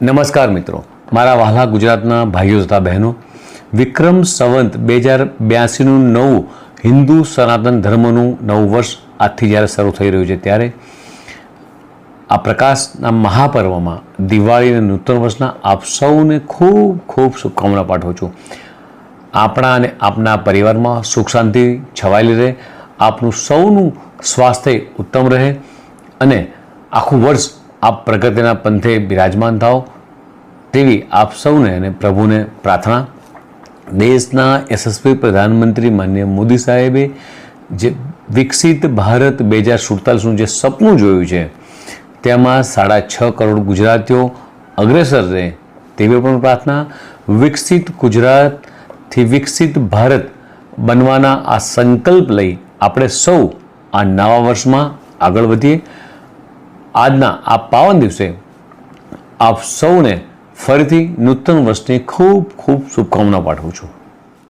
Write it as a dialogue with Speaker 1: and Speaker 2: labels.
Speaker 1: નમસ્કાર મિત્રો, મારા વહાલા ગુજરાતના ભાઈઓ તથા બહેનો, વિક્રમ સંવત 2082નું નવું હિન્દુ સનાતન ધર્મનું નવું વર્ષ આજથી જ્યારે શરૂ થઈ રહ્યું છે ત્યારે આ પ્રકાશના મહાપર્વમાં દિવાળી અને નૂતન વર્ષના આપ સૌને ખૂબ ખૂબ શુભકામના પાઠવું છું. આપણા અને આપના પરિવારમાં સુખ શાંતિ છવાયેલી રહે, આપનું સૌનું સ્વાસ્થ્ય ઉત્તમ રહે અને આખું વર્ષ આપ પ્રગતિના પંથે બિરાજમાન થાઓ તેવી આપ સૌને અને પ્રભુને પ્રાર્થના. દેશના યશસ્વી પ્રધાનમંત્રી માનનીય મોદી સાહેબે જે વિકસિત ભારત 2047નું જે સપનું જોયું છે તેમાં 6.5 કરોડ ગુજરાતીઓ અગ્રેસર રહે તેવી પણ પ્રાર્થના. વિકસિત ગુજરાતથી વિકસિત ભારત બનવાના આ સંકલ્પ લઈ આપણે સૌ આ નવા વર્ષમાં આગળ વધીએ. આજના આ પાવન દિવસે આપ સૌને ફરીથી નૂતન વર્ષની ખૂબ ખૂબ શુભકામના પાઠવું છું.